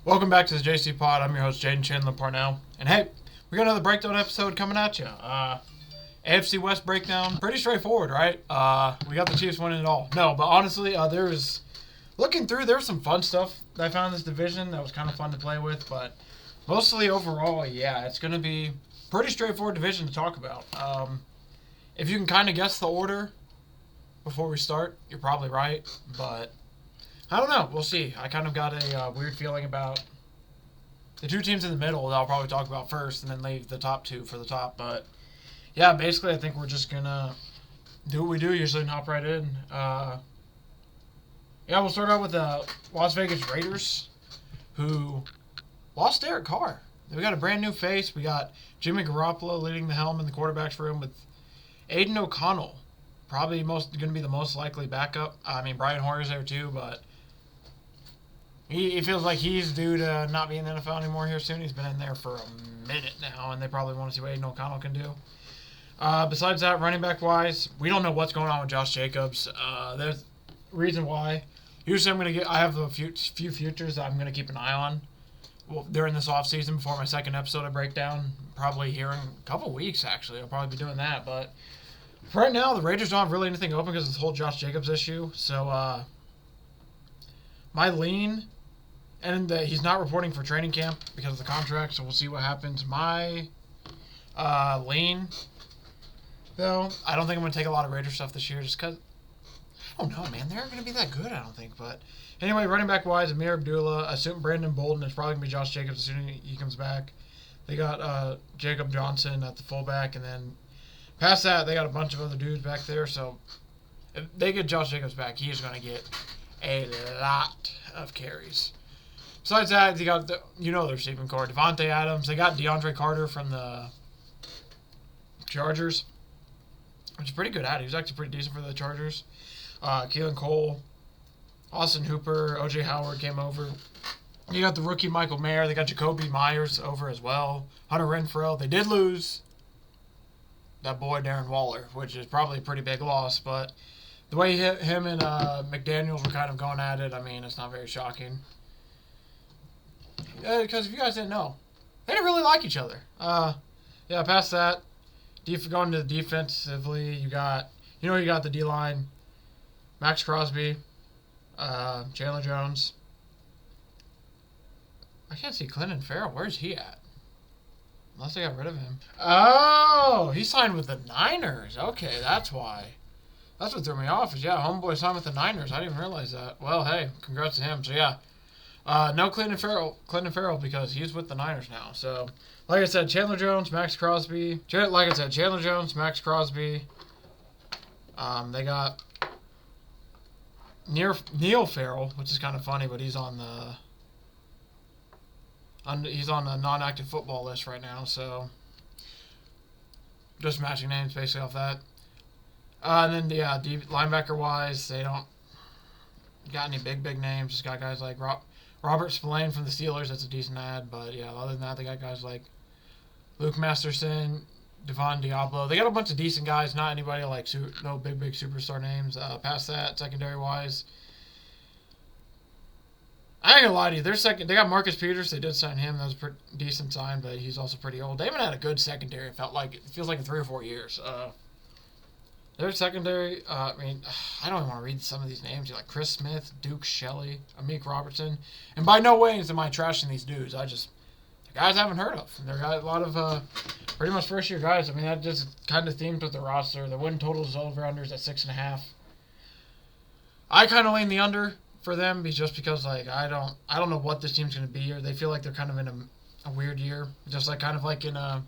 Welcome back to the JCPod. I'm your host, Jaden Chandler Parnell. And hey, we got another breakdown episode coming at you. AFC West breakdown. Pretty straightforward, right? We got the Chiefs winning it all. No, but honestly, there was some fun stuff that I found in this division that was kind of fun to play with. But mostly overall, yeah, it's going to be pretty straightforward division to talk about. If you can kind of guess the order before we start, you're probably right. But I don't know. We'll see. I kind of got a weird feeling about the two teams in the middle that I'll probably talk about first and then leave the top two for the top. But, yeah, basically I think we're just going to do what we do usually and hop right in. We'll start out with the Las Vegas Raiders, who lost Derek Carr. We got a brand new face. We got Jimmy Garoppolo leading the helm in the quarterback's room with Aiden O'Connell, probably going to be the most likely backup. I mean, Brian Hoyer's there too, but he feels like he's due to not be in the NFL anymore here soon. He's been in there for a minute now, and they probably want to see what Aiden O'Connell can do. Besides that, running back-wise, we don't know what's going on with Josh Jacobs. There's a reason why. Usually I have a few futures that I'm going to keep an eye on during this offseason before my second episode I break down. Probably here in a couple weeks, actually. I'll probably be doing that. But for right now, the Raiders don't have really anything open because of this whole Josh Jacobs issue. So my lean, and he's not reporting for training camp because of the contract, so we'll see what happens. My lean, though, I don't think I'm going to take a lot of Raider stuff this year just because, I don't know, man. They aren't going to be that good, I don't think. But anyway, running back-wise, Amir Abdullah, assume Brandon Bolden. It's probably going to be Josh Jacobs as soon as he comes back. They got Jacob Johnson at the fullback, and then past that, they got a bunch of other dudes back there. So if they get Josh Jacobs back, he is going to get a lot of carries. Besides that, they got the receiving core. Devontae Adams. They got DeAndre Carter from the Chargers, which is pretty good at it. He was actually pretty decent for the Chargers. Keelan Cole, Austin Hooper, O.J. Howard came over. You got the rookie Michael Mayer. They got Jacoby Myers over as well. Hunter Renfrow. They did lose that boy Darren Waller, which is probably a pretty big loss. But the way him and McDaniels were kind of going at it, I mean, it's not very shocking. Because if you guys didn't know, they didn't really like each other. Past that, going to the defensively, you got the D-line, Max Crosby, Chandler Jones. I can't see Clinton Farrell. Where's he at? Unless they got rid of him. Oh, he signed with the Niners. Okay, that's why. That's what threw me off. Homeboy signed with the Niners. I didn't even realize that. Well, hey, congrats to him. So, yeah. No Clinton Farrell because he's with the Niners now. So, like I said, Chandler Jones, Max Crosby. They got Neil Farrell, which is kind of funny, but he's on a non-active football list right now. So, just matching names basically off that. And then, linebacker-wise, they don't got any big names. Just got guys like Robert Spillane from the Steelers. That's a decent ad. But, yeah, other than that, they got guys like Luke Masterson, Devon Diablo. They got a bunch of decent guys, not anybody like no big superstar names. Past that, secondary-wise, I ain't gonna lie to you. They got Marcus Peters. They did sign him. That was a pretty decent sign, but he's also pretty old. They haven't had a good secondary. It feels like in 3 or 4 years. Their secondary, I don't even want to read some of these names. Like Chris Smith, Duke Shelley, Amik Robertson. And by no ways am I trashing these dudes. The guys I haven't heard of. They're got a lot of pretty much first-year guys. I mean, that just kind of themes with the roster. The win totals over-unders at 6.5. I kind of lean the under for them because I don't know what this team's going to be, or they feel like they're kind of in a weird year. Just kind of in a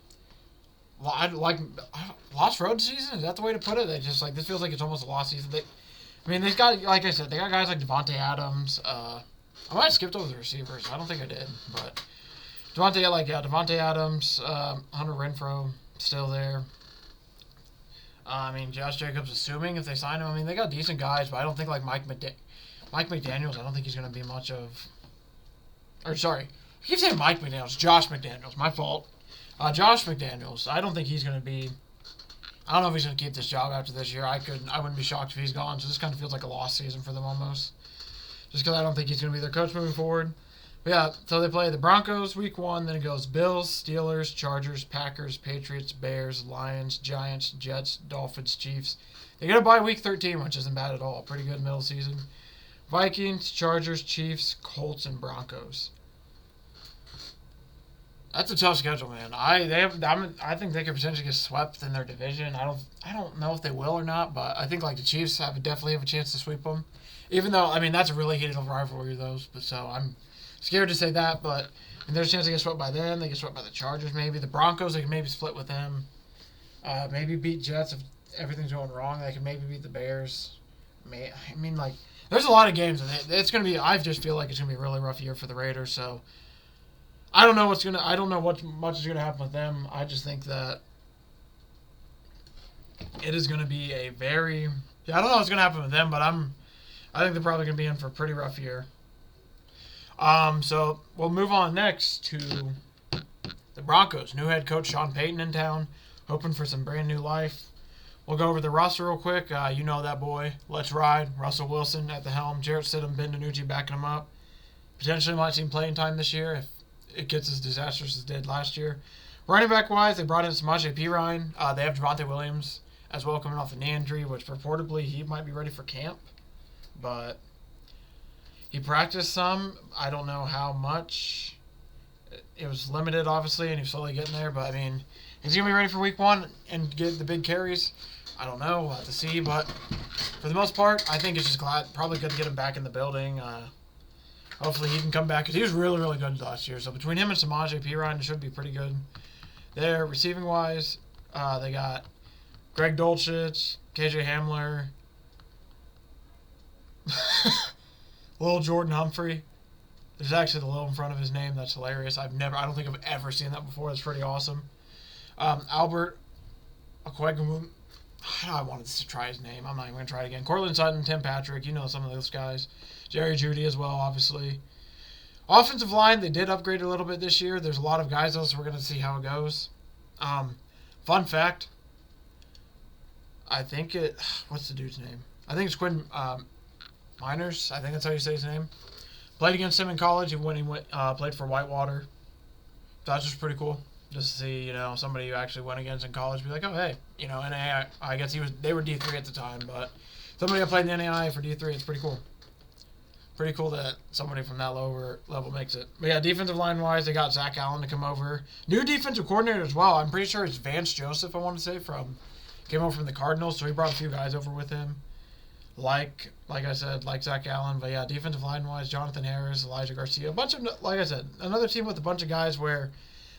lost road season. Is that the way to put it? This feels like it's almost a lost season. They've got, like I said, they got guys like Devontae Adams. I might have skipped over the receivers. I don't think I did, but Devontae Adams, Hunter Renfrow still there. Josh Jacobs, assuming if they sign him, they got decent guys, but I don't think Mike McDaniels. I don't think he's going to be much of. Or sorry, I keep saying Mike McDaniels. Josh McDaniels. My fault. Josh McDaniels, I don't think he's going to be. I don't know if he's going to keep this job after this year. I wouldn't be shocked if he's gone. So this kind of feels like a lost season for them almost. Just because I don't think he's going to be their coach moving forward. Yeah, so they play the Broncos week 1, then it goes Bills, Steelers, Chargers, Packers, Patriots, Bears, Lions, Giants, Jets, Dolphins, Chiefs. They get a bye week 13, which isn't bad at all. Pretty good middle season. Vikings, Chargers, Chiefs, Colts, and Broncos. That's a tough schedule, man. I think they could potentially get swept in their division. I don't know if they will or not, but I think like the Chiefs definitely have a chance to sweep them. Even though that's a really heated rivalry, those. But so I'm scared to say that, but there's a chance they get swept by them. They get swept by the Chargers, maybe the Broncos. They can maybe split with them. Maybe beat Jets if everything's going wrong. They can maybe beat the Bears. There's a lot of games. It's gonna be. I just feel like it's gonna be a really rough year for the Raiders. So I don't know what much is gonna happen with them. I just think that it is gonna be a very. I don't know what's gonna happen with them, but I think they're probably gonna be in for a pretty rough year. So we'll move on next to the Broncos. New head coach Sean Payton in town, hoping for some brand new life. We'll go over the roster real quick. You know that boy. Let's ride. Russell Wilson at the helm. Jarrett Stidham, Ben DiNucci backing him up. Potentially might see him playing time this year if it gets as disastrous as it did last year. Running back wise, they brought in Samaje Perine. They have Javonte Williams as well coming off a knee injury, which purportedly he might be ready for camp. But he practiced some. I don't know how much. It was limited, obviously, and he was slowly getting there. But, is he going to be ready for week 1 and get the big carries? I don't know. We'll have to see. But for the most part, I think it's just probably good to get him back in the building. Hopefully he can come back because he was really, really good last year. So between him and Samaje Perine, it should be pretty good. There, receiving-wise, they got Greg Dulcich, KJ Hamler, Lil Jordan Humphrey. There's actually the Lil in front of his name. That's hilarious. I don't think I've ever seen that before. That's pretty awesome. Albert Okwegwu. I wanted to try his name. I'm not even going to try it again. Cortland Sutton, Tim Patrick. You know some of those guys. Jerry Jeudy as well, obviously. Offensive line, they did upgrade a little bit this year. There's a lot of guys, though, so we're going to see how it goes. Fun fact. What's the dude's name? I think it's Quinn Miners. I think that's how you say his name. Played against him in college when he played for Whitewater. So that's just pretty cool. Just to see, somebody you actually went against in college be like, oh, hey, NAI, I guess they were D3 at the time, but somebody that played in the NAI for D3, it's pretty cool. Pretty cool that somebody from that lower level makes it. But yeah, defensive line-wise, they got Zach Allen to come over. New defensive coordinator as well. I'm pretty sure it's Vance Joseph, I want to say, came over from the Cardinals, so he brought a few guys over with him. Like I said, like Zach Allen. But yeah, defensive line-wise, Jonathan Harris, Elijah Garcia. Like I said, another team with a bunch of guys where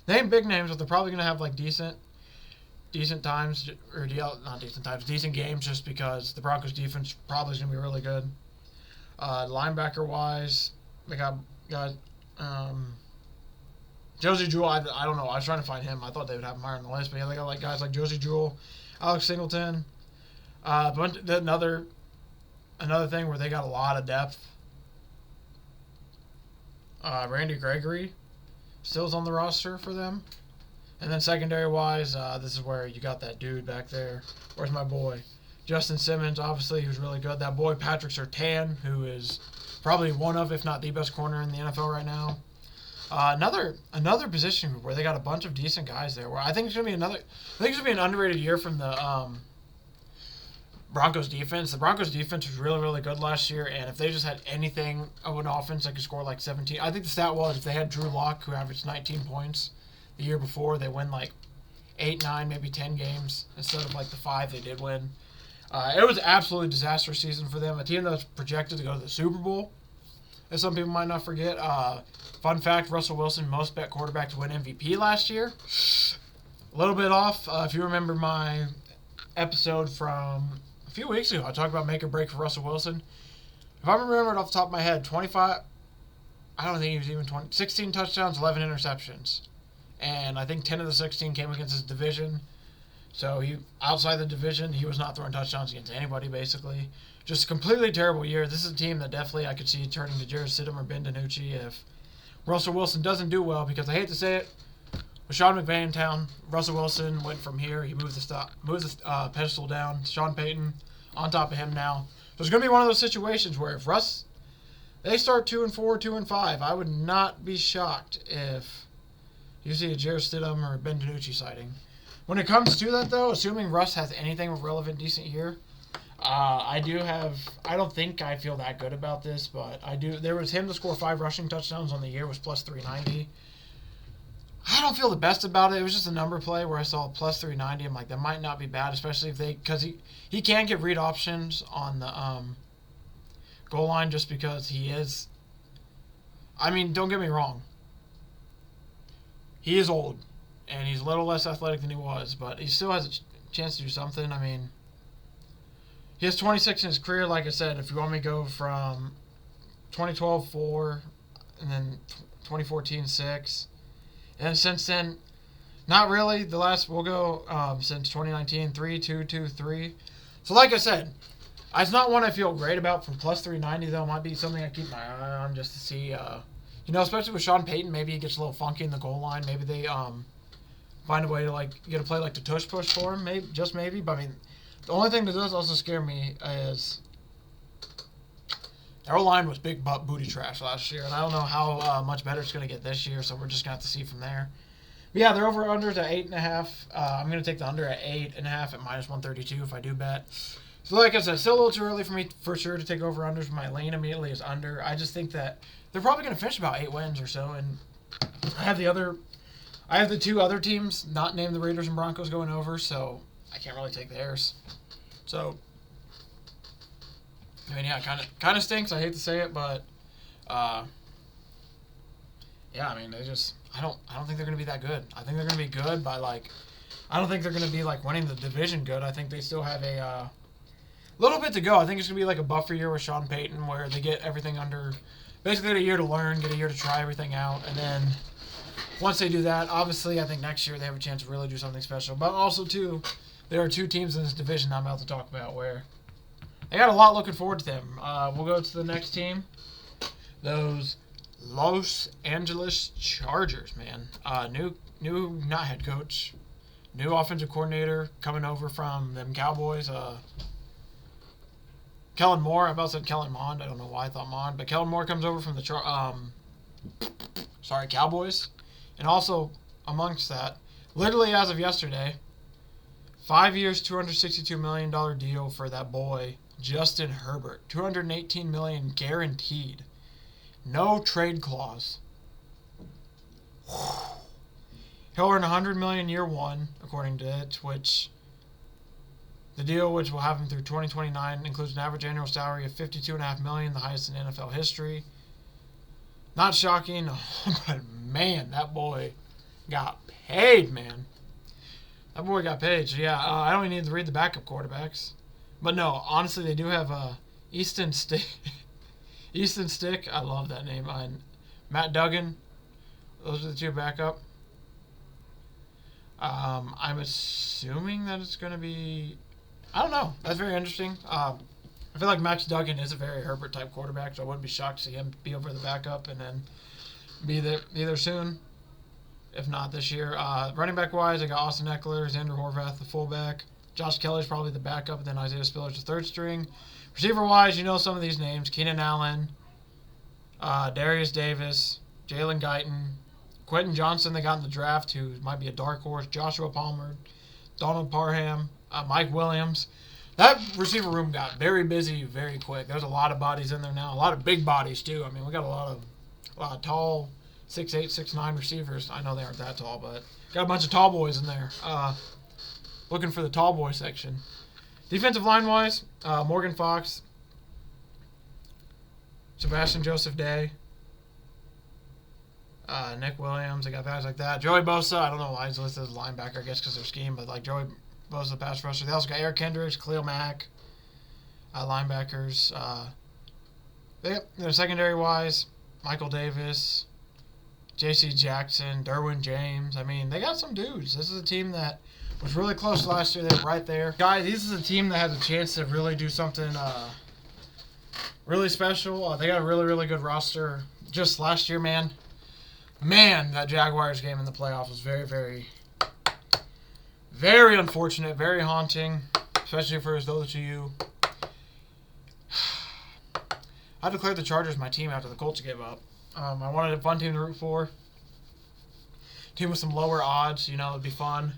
they ain't big names, but they're probably going to have, decent times, or not decent times, decent games, just because the Broncos defense probably is going to be really good. Linebacker-wise, they got Josie Jewell. I don't know. I was trying to find him. I thought they would have him higher on the list, but yeah, they got guys like Josie Jewell, Alex Singleton. Another thing where they got a lot of depth. Randy Gregory still's on the roster for them. And then secondary-wise, this is where you got that dude back there. Where's my boy? Justin Simmons, obviously, who's really good. That boy, Patrick Surtain, who is probably one of, if not the best corner in the NFL right now. Another position group where they got a bunch of decent guys there. Where I think it's gonna be an underrated year from the Broncos defense. The Broncos defense was really, really good last year, and if they just had anything of an offense that could score 17, I think the stat was if they had Drew Lock, who averaged 19 points the year before, they win 8, 9, maybe 10 games instead of the 5 they did win. It was an absolutely disastrous season for them. A team that was projected to go to the Super Bowl, as some people might not forget. Fun fact, Russell Wilson, most bet quarterback to win MVP last year. A little bit off. If you remember my episode from a few weeks ago, I talked about make or break for Russell Wilson. If I remember it off the top of my head, 25, I don't think he was even 20, 16 touchdowns, 11 interceptions. And I think 10 of the 16 came against his division. So outside the division, he was not throwing touchdowns against anybody, basically. Just a completely terrible year. This is a team that definitely I could see turning to Jarrett Stidham or Ben DiNucci if Russell Wilson doesn't do well, because I hate to say it, with Sean McVay in town, Russell Wilson went from here. He moved the pedestal down. Sean Payton on top of him now. So it's going to be one of those situations where if They start 2-4, 2-5. I would not be shocked if you see a Jarrett Stidham or Ben DiNucci sighting. When it comes to that, though, assuming Russ has anything of relevant, decent year, I don't think I feel that good about this, but I do. There was him to score 5 rushing touchdowns on the year, was plus 390. I don't feel the best about it. It was just a number play where I saw plus 390. I'm like, that might not be bad, especially if because he can get read options on the goal line just because he is. I mean, don't get me wrong. He is old, and he's a little less athletic than he was, but he still has a chance to do something. I mean, he has 26 in his career, like I said. If you want me to go from 2012, 4, and then 2014, 6. And since then, not really. We'll go since 2019, 3, 2, 2, 3. So like I said, it's not one I feel great about from plus 390, though. It might be something I keep my eye on just to see, especially with Sean Payton, maybe he gets a little funky in the goal line. Maybe they find a way to get a play like the tush push for him, maybe. But I mean, the only thing that does also scare me is our line was big butt booty trash last year, and I don't know how much better it's going to get this year, so we're just going to have to see from there. But yeah, they're over-unders at 8.5. I'm going to take the under at 8.5 at minus 132 if I do bet. So like I said, still a little too early for me for sure to take over-unders. My lane immediately is under. I just think that they're probably going to finish about 8 wins or so, and I have the 2 other teams, not named the Raiders and Broncos, going over, so I can't really take theirs. So, I mean, yeah, kind of stinks. I hate to say it, but yeah, I mean, I don't think they're going to be that good. I think they're going to be good by I don't think they're going to be winning the division good. I think they still have a little bit to go. I think it's going to be like a buffer year with Sean Payton where they get everything under, basically get a year to learn, get a year to try everything out, and then once they do that, obviously I think next year they have a chance to really do something special. But also, too, there are 2 teams in this division I'm about to talk about where they got a lot looking forward to them. We'll go to the next team. Those Los Angeles Chargers, man. New not head coach, new offensive coordinator coming over from them Cowboys. Kellen Moore. I about said Kellen Mond. I don't know why I thought Mond, but Kellen Moore comes over from the Cowboys, and also amongst that, literally as of yesterday, 5 years, $262 million deal for that boy Justin Herbert. $218 million guaranteed. No trade clause. He'll earn $100 million year 1, according to it, which the deal, which will have him through 2029, includes an average annual salary of $52.5 million, the highest in NFL history. Not shocking, but man, that boy got paid, man. That boy got paid. So yeah, I don't even need to read the backup quarterbacks. But no, honestly, they do have Easton Stick. Easton Stick, I love that name. And Matt Duggan, those are the 2 backup. I'm assuming that it's going to be, I don't know. That's very interesting. I feel like Max Duggan is a very Herbert-type quarterback, so I wouldn't be shocked to see him be over the backup and then be there soon, if not this year. Running back-wise, I got Austin Eckler, Xander Horvath, the fullback. Josh Kelly's probably the backup, and then Isaiah Spiller's the 3rd string. Receiver-wise, you know some of these names. Keenan Allen, Darius Davis, Jalen Guyton, Quentin Johnson they got in the draft, who might be a dark horse, Joshua Palmer, Donald Parham, Mike Williams. That receiver room got very busy very quick. There's a lot of bodies in there now. A lot of big bodies, too. I mean, we got a lot of tall 6'8", 6'9" receivers. I know they aren't that tall, but got a bunch of tall boys in there. Looking for the tall boy section. Defensive line-wise, Morgan Fox, Sebastian Joseph Day, Nick Williams. They got guys like that. Joey Bosa, I don't know why he's listed as a linebacker, I guess because they're scheme, but Joey Bosa, the pass rusher. They also got Eric Kendricks, Khalil Mack, linebackers. Secondary-wise, Michael Davis, J.C. Jackson, Derwin James. I mean, they got some dudes. This is a team that was really close last year. They were right there. Guys, this is a team that has a chance to really do something really special. They got a really, really good roster. Just last year, man, that Jaguars game in the playoffs was very, very, very unfortunate, very haunting, especially for those of you. I declared the Chargers my team after the Colts gave up. I wanted a fun team to root for. Team with some lower odds, it'd be fun.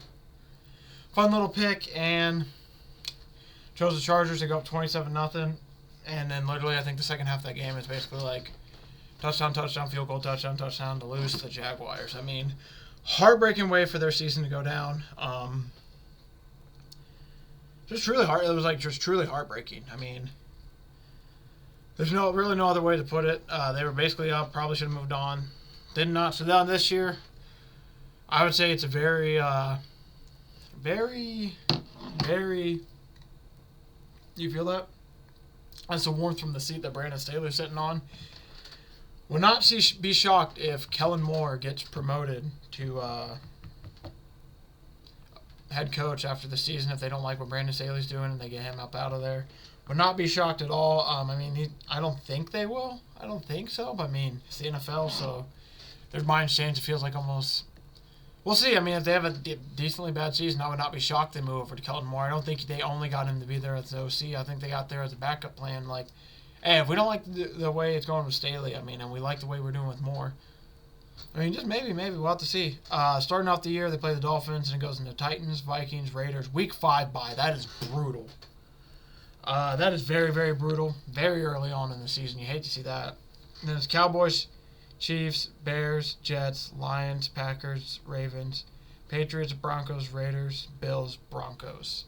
Fun little pick, and chose the Chargers to go up 27-0. And then literally, I think the second half of that game is basically like touchdown, field goal, touchdown to lose to the Jaguars. I mean, heartbreaking way for their season to go down. Just really hard. It was like just truly heartbreaking. I mean, there's really no other way to put it. They were basically up. Probably should have moved on. Did not. So down this year, I would say it's a very, very. You feel that? That's the warmth from the seat that Brandon Staley's sitting on. Would not be shocked if Kellen Moore gets promoted to head coach after the season if they don't like what Brandon Staley's doing and they get him up out of there. Would not be shocked at all. I mean, I don't think they will. I don't think so. But I mean, it's the NFL, so their minds change. It feels like almost. We'll see. I mean, if they have a decently bad season, I would not be shocked they move over to Kellen Moore. I don't think they only got him to be there as the OC. I think they got there as a backup plan. Like, hey, if we don't like the way it's going with Staley, I mean, and we like the way we're doing with Moore, I mean, just maybe we'll have to see. Starting off the year, they play the Dolphins, and it goes into Titans, Vikings, Raiders. Week 5 bye. That is brutal. That is very, very brutal. Very early on in the season. You hate to see that. And then it's Cowboys, Chiefs, Bears, Jets, Lions, Packers, Ravens, Patriots, Broncos, Raiders, Bills, Broncos.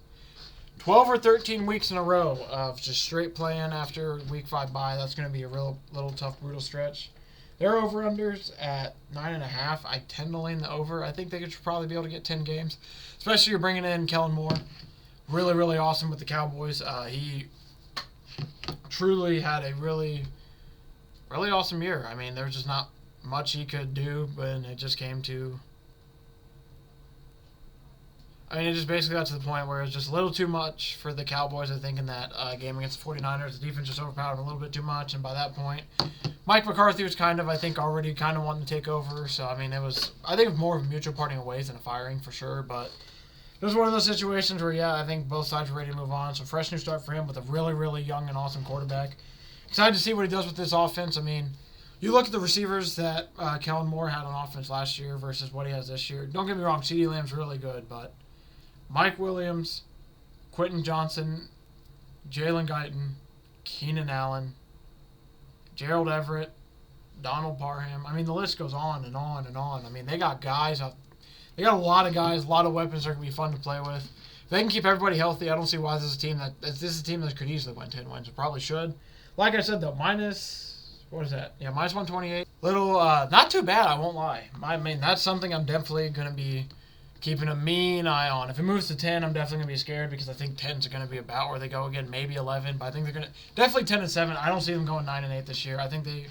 12 or 13 weeks in a row of just straight playing after week 5 bye. That's going to be a little tough, brutal stretch. Their over-unders at 9.5. I tend to lean the over. I think they could probably be able to get 10 games, especially you're bringing in Kellen Moore. Really, really awesome with the Cowboys. He truly had a really, really awesome year. I mean, there's just not much he could do, but it just came to... I mean, it just basically got to the point where it was just a little too much for the Cowboys, I think, in that game against the 49ers. The defense just overpowered them a little bit too much, and by that point, Mike McCarthy was already wanting to take over. So, I mean, I think it was more of a mutual parting of ways than a firing for sure, but it was one of those situations where, yeah, I think both sides were ready to move on. So, fresh new start for him with a really, really young and awesome quarterback. Excited to see what he does with this offense. I mean, you look at the receivers that Kellen Moore had on offense last year versus what he has this year. Don't get me wrong, CeeDee Lamb's really good, but Mike Williams, Quentin Johnson, Jalen Guyton, Keenan Allen, Gerald Everett, Donald Parham. I mean, the list goes on and on and on. I mean, they got guys. They got a lot of guys, a lot of weapons that are going to be fun to play with. If they can keep everybody healthy, I don't see why this is a team that could easily win 10 wins. It probably should. Like I said, though, minus 128. Not too bad, I won't lie. I mean, that's something I'm definitely going to be keeping a mean eye on. If it moves to 10, I'm definitely going to be scared because I think 10's going to be about where they go again, maybe 11, but I think they're going to definitely 10-7. I don't see them going 9-8 this year. I think they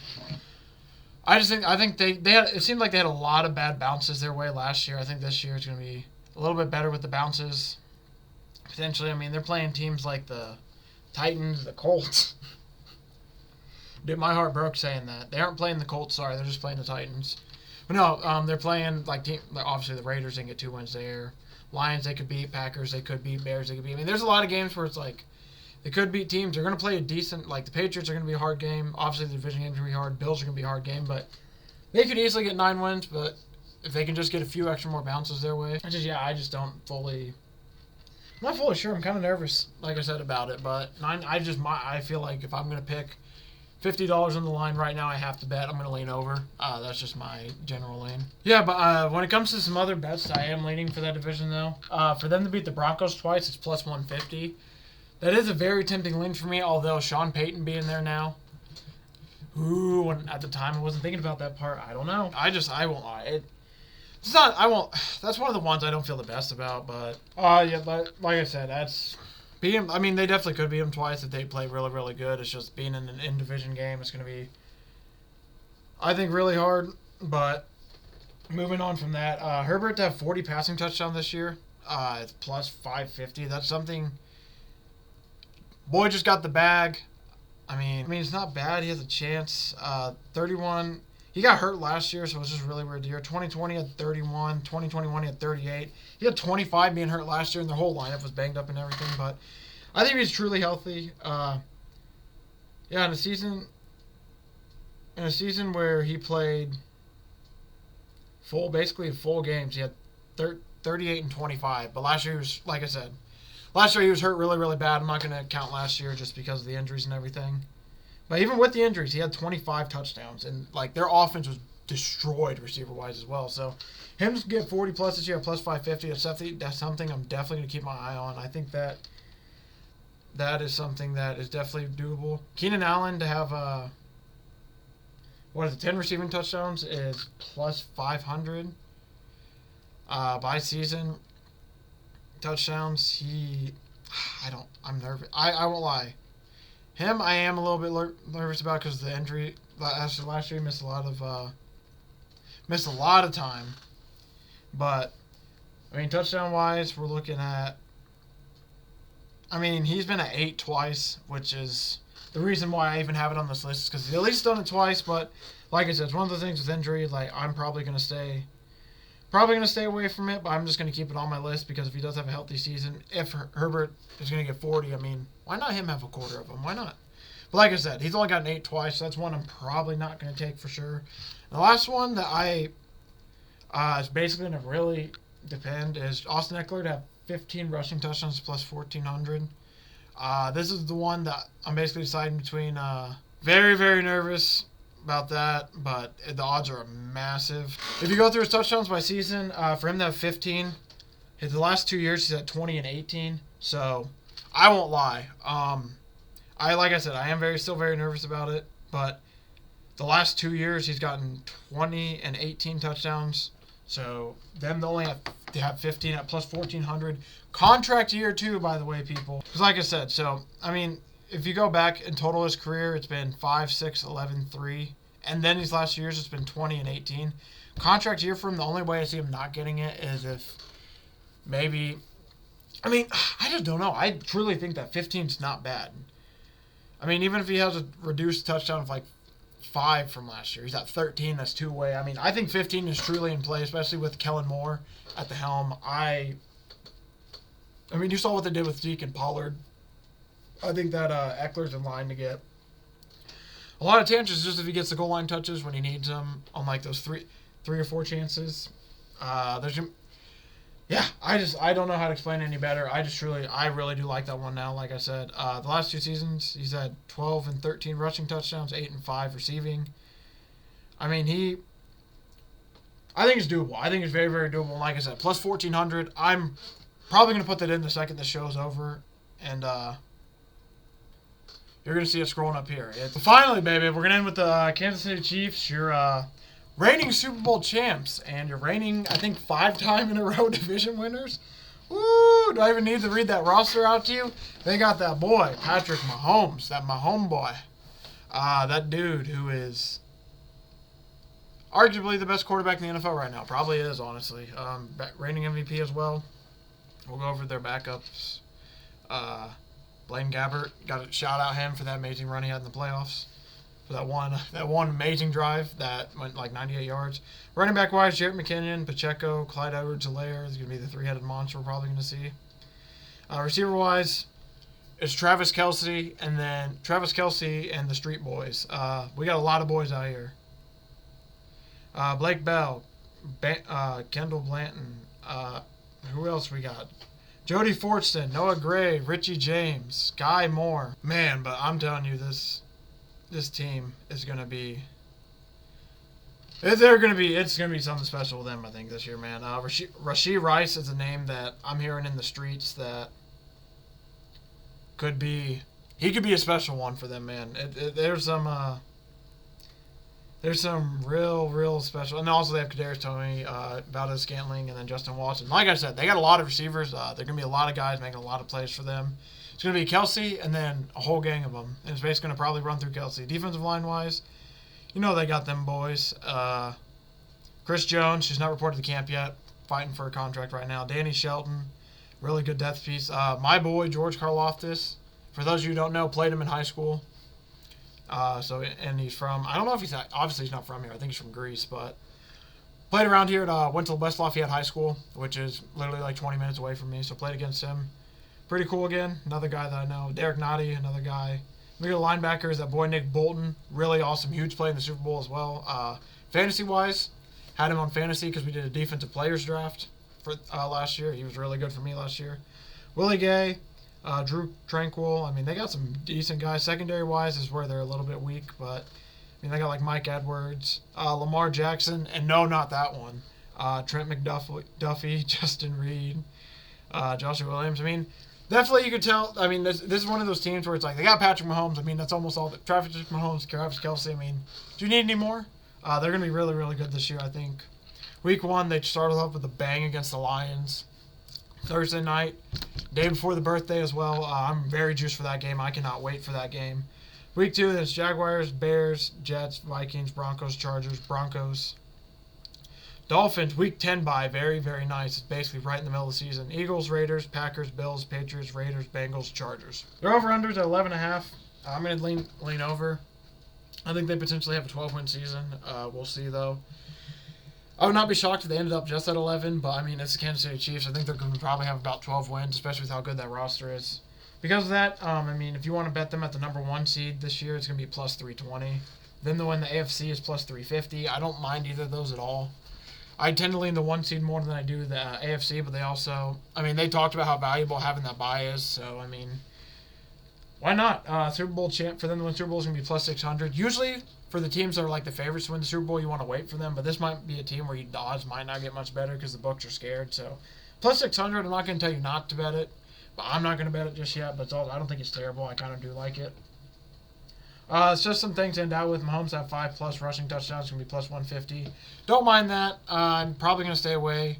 had, it seemed like they had a lot of bad bounces their way last year. I think this year it's going to be a little bit better with the bounces. Potentially, I mean, they're playing teams like the Titans, the Colts. Dude, my heart broke saying that. They aren't playing the Colts, sorry, they're just playing the Titans. But no, they're playing obviously the Raiders didn't get 2 wins there. Lions they could beat, Packers they could beat, Bears they could beat. I mean, there's a lot of games where it's like they could beat teams. They're going to play a decent, like the Patriots are going to be a hard game. Obviously the division games are going to be hard. Bills are going to be a hard game, but they could easily get 9 wins. But if they can just get a few extra more bounces their way, I just don't fully. I'm not fully sure. I'm kind of nervous, like I said, about it. But I feel like if I'm going to pick $50 on the line right now, I have to bet. I'm going to lean over. That's just my general lean. Yeah, but when it comes to some other bets, I am leaning for that division, though. For them to beat the Broncos twice, it's plus 150. That is a very tempting lean for me, although Sean Payton being there now. Ooh, at the time I wasn't thinking about that part. I don't know. I won't lie. That's one of the ones I don't feel the best about, but but like I said, beat them. I mean, they definitely could beat them twice if they play really, really good. It's just being in an in-division game. It's going to be, I think, really hard. But moving on from that, Herbert to have 40 passing touchdowns this year, it's plus 550. That's something. Boy just got the bag. I mean, it's not bad. He has a chance. 31. He got hurt last year, so it was just a really weird year. 2020 had 31. 2021 he had 38. He had 25 being hurt last year, and their whole lineup was banged up and everything. But I think he's truly healthy. In the season, in a season where he played basically full games, he had 38 and 25. But last year he was, like I said, last year he was hurt really, really bad. I'm not going to count last year just because of the injuries and everything. But even with the injuries, he had 25 touchdowns. And, like, their offense was destroyed receiver-wise as well. So, him to get 40-plus this year, plus 550, that's something I'm definitely going to keep my eye on. I think that is something that is definitely doable. Keenan Allen to have, 10 receiving touchdowns is plus 500 by season. Touchdowns, I'm nervous. I won't lie. Him, I am a little bit nervous about because of the injury. Last year, he missed a lot of time. But, I mean, touchdown-wise, we're looking at... I mean, he's been at 8 twice, which is the reason why I even have it on this list, because he's at least done it twice. But, like I said, it's one of the things with injury. Like, I'm probably going to stay away from it, but I'm just going to keep it on my list because if he does have a healthy season, if Herbert is going to get 40, I mean, why not him have a quarter of them? Why not? But like I said, he's only gotten 8 twice, so that's one I'm probably not going to take for sure. And the last one that is basically going to really depend is Austin Eckler to have 15 rushing touchdowns plus 1,400. This is the one that I'm basically deciding between. Very, very nervous about that, but the odds are massive. If you go through his touchdowns by season, for him to have 15, the last 2 years he's at 20 and 18. So I won't lie. Like I said, I am still very nervous about it, but the last 2 years he's gotten 20 and 18 touchdowns. So them only have to have 15 at plus 1,400. Contract year too, by the way, people. Because like I said, so I mean, if you go back in total his career, it's been 5, 6, 11, 3. And then these last years, it's been 20 and 18. Contract year for him, the only way I see him not getting it is if maybe... I mean, I just don't know. I truly think that 15 is not bad. I mean, even if he has a reduced touchdown of like 5 from last year, he's at 13, that's two-way. I mean, I think 15 is truly in play, especially with Kellen Moore at the helm. I mean, you saw what they did with Zeke and Pollard. I think that Eckler's in line to get a lot of chances just if he gets the goal line touches when he needs them on like those three or four chances. I don't know how to explain it any better. I really do like that one now. Like I said, the last 2 seasons he's had 12 and 13 rushing touchdowns, 8 and 5 receiving. I mean, I think it's doable. I think it's very, very doable. And like I said, plus 1,400. I'm probably going to put that in the second the show's over. And you're going to see it scrolling up here. But finally, baby, we're going to end with the Kansas City Chiefs. Your reigning Super Bowl champs. And you're reigning, I think, 5-time in a row division winners. Woo! Do I even need to read that roster out to you? They got that boy, Patrick Mahomes. That Mahomes boy. That dude who is arguably the best quarterback in the NFL right now. Probably is, honestly. Reigning MVP as well. We'll go over their backups. Blaine Gabbert, got to shout out him for that amazing run he had in the playoffs. For that one amazing drive that went like 98 yards. Running back wise, Jarrett McKinnon, Pacheco, Clyde Edwards-Helaire is going to be the 3-headed monster we're probably going to see. Receiver wise, it's Travis Kelce and the Street Boys. We got a lot of boys out here. Blake Bell, Kendall Blanton. Who else we got? Jody Fortson, Noah Gray, Richie James, Sky Moore. Man, but I'm telling you, this team is going to be... It's going to be something special with them, I think, this year, man. Rashee Rice is a name that I'm hearing in the streets that could be... He could be a special one for them, man. There's some real special... And also they have Kadarius Toney, Valdez-Scantling, and then Justin Watson. Like I said, they got a lot of receivers. There are going to be a lot of guys making a lot of plays for them. It's going to be Kelce and then a whole gang of them. And it's basically going to probably run through Kelce. Defensive line-wise, you know they got them boys. Chris Jones, she's not reported to camp yet, fighting for a contract right now. Danny Shelton, really good depth piece. My boy, George Karlaftis, for those of you who don't know, played him in high school. And he's from, I don't know if obviously he's not from here. I think he's from Greece, but played around here went to West Lafayette High School, which is literally like 20 minutes away from me, so played against him. Pretty cool again. Another guy that I know. Derek Nottie, another guy. We got a linebacker is that boy Nick Bolton. Really awesome, huge play in the Super Bowl as well. Fantasy-wise, had him on fantasy because we did a defensive players draft for last year. He was really good for me last year. Willie Gay, Drew Tranquil. I mean, they got some decent guys. Secondary-wise is where they're a little bit weak, but I mean, they got like Mike Edwards, Lamar Jackson, and no, not that one. Trent McDuffie, Justin Reed, Joshua Williams. I mean, definitely you could tell. I mean, this is one of those teams where it's like they got Patrick Mahomes. I mean, that's almost all. Travis Mahomes, Travis Kelce. I mean, do you need any more? They're going to be really, really good this year, I think. Week 1, they started off with a bang against the Lions. Thursday night, day before the birthday as well. I'm very juiced for that game. I cannot wait for that game. Week 2, there's Jaguars, Bears, Jets, Vikings, Broncos, Chargers, Broncos. Dolphins, Week 10 bye. Very, very nice. It's basically right in the middle of the season. Eagles, Raiders, Packers, Bills, Patriots, Raiders, Bengals, Chargers. They're over-unders at 11.5. I'm going to lean over. I think they potentially have a 12-win season. We'll see, though. I would not be shocked if they ended up just at 11, but, I mean, it's the Kansas City Chiefs. I think they're going to probably have about 12 wins, especially with how good that roster is. Because of that, I mean, if you want to bet them at the number 1 seed this year, it's going to be plus 320. Then the win the AFC is plus 350. I don't mind either of those at all. I tend to lean the 1 seed more than I do the AFC, but they also, I mean, they talked about how valuable having that bye is, so, I mean, why not? Super Bowl champ, for them to win Super Bowl is going to be plus 600. Usually, for the teams that are like the favorites to win the Super Bowl, you want to wait for them, but this might be a team where the odds might not get much better because the books are scared, so plus 600, I'm not going to tell you not to bet it, but I'm not going to bet it just yet, but I don't think it's terrible. I kind of do like it. It's just some things to end out with. Mahomes have 5+ rushing touchdowns. It's going to be plus 150. Don't mind that. I'm probably going to stay away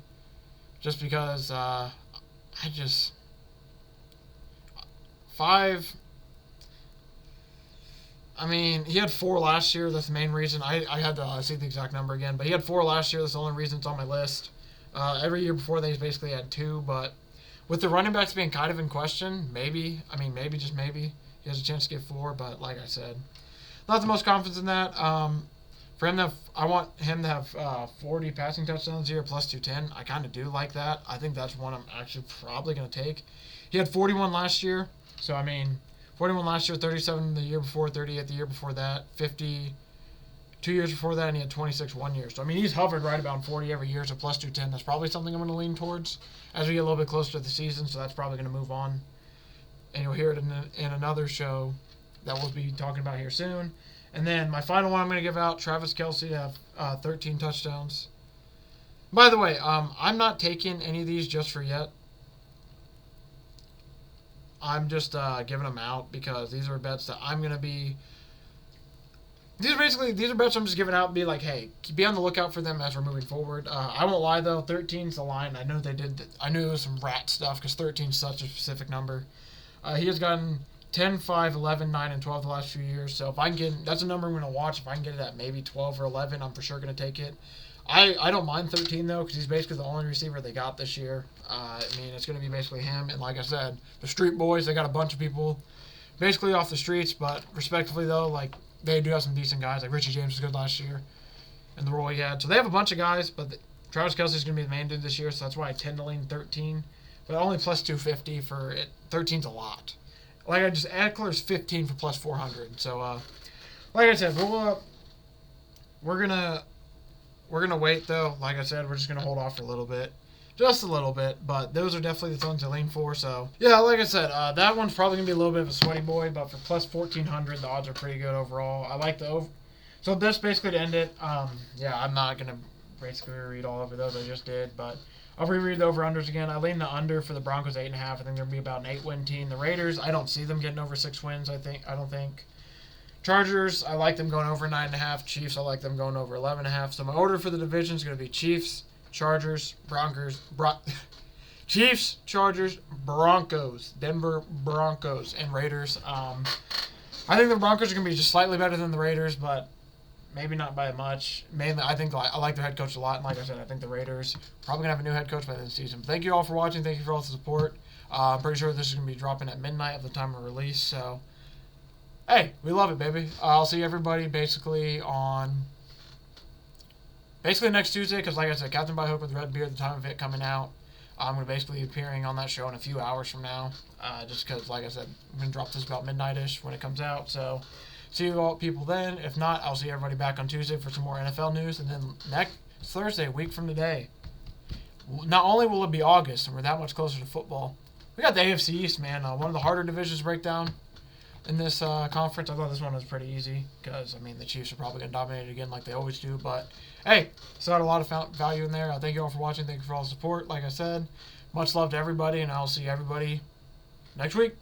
just because five. I mean, he had 4 last year. That's the main reason. I had to see the exact number again, but he had 4 last year. That's the only reason it's on my list. Every year before, they basically had 2, but with the running backs being kind of in question, maybe, just maybe, he has a chance to get 4, but like I said, not the most confidence in that. For him I want him to have 40 passing touchdowns here, plus 210. I kind of do like that. I think that's one I'm actually probably going to take. He had 41 last year, so I mean, 41 last year, 37 the year before, 38 the year before that, 50 2 years before that, and he had 26 1 year. So, I mean, he's hovered right about 40 every year, so plus 210. That's probably something I'm going to lean towards as we get a little bit closer to the season, so that's probably going to move on. And you'll hear it in another show that we'll be talking about here soon. And then my final one I'm going to give out, Travis Kelce to have 13 touchdowns. By the way, I'm not taking any of these just for yet. I'm just giving them out because these are bets that I'm going to be... These are bets I'm just giving out and be like, hey, be on the lookout for them as we're moving forward. I won't lie, though. 13's the line. I know I knew it was some rat stuff because 13's such a specific number. He has gotten 10, 5, 11, 9, and 12 the last few years. So if I can get... That's a number I'm going to watch. If I can get it at maybe 12 or 11, I'm for sure going to take it. I don't mind 13, though, because he's basically the only receiver they got this year. I mean, it's going to be basically him. And like I said, the Street Boys, they got a bunch of people basically off the streets. But respectively, though, like, they do have some decent guys. Like Richie James was good last year in the role he had. So they have a bunch of guys, but Travis Kelce is going to be the main dude this year. So that's why I tend to lean 13. But only plus 250 for it. 13's a lot. Like I just, Eckler's 15 for plus 400. So, like I said, we're gonna wait though. Like I said, we're just gonna hold off for a little bit, just a little bit. But those are definitely the ones to lean for. So yeah, like I said, that one's probably gonna be a little bit of a sweaty boy. But for plus 1400, the odds are pretty good overall. I like the over. So that's basically to end it. Yeah, I'm not gonna basically reread all over those I just did, but I'll reread the over-unders again. I lean the under for the Broncos 8.5. I think they'll be about an 8-win team. The Raiders, I don't see them getting over 6 wins. I don't think. Chargers, I like them going over 9.5. Chiefs, I like them going over 11.5. So my order for the division is going to be Chiefs, Chargers, Chiefs, Chargers, Broncos, Denver Broncos, and Raiders. I think the Broncos are going to be just slightly better than the Raiders, but maybe not by much. Mainly, I think I like their head coach a lot, and like I said, I think the Raiders probably going to have a new head coach by the end of the season. But thank you all for watching. Thank you for all the support. I'm pretty sure this is going to be dropping at midnight at the time of release, so hey, we love it, baby. I'll see everybody basically next Tuesday, because like I said, Captain by Hook with Red Beard, the time of it coming out. I'm going to basically be appearing on that show in a few hours from now. Just because, like I said, I'm going to drop this about midnight-ish when it comes out. So, see you all people then. If not, I'll see everybody back on Tuesday for some more NFL news. And then next Thursday, a week from today, not only will it be August, and we're that much closer to football, we got the AFC East, man. One of the harder divisions to break down in this conference. I thought this one was pretty easy because, I mean, the Chiefs are probably going to dominate it again like they always do. But, hey, still had a lot of value in there. Thank you all for watching. Thank you for all the support. Like I said, much love to everybody, and I'll see everybody next week.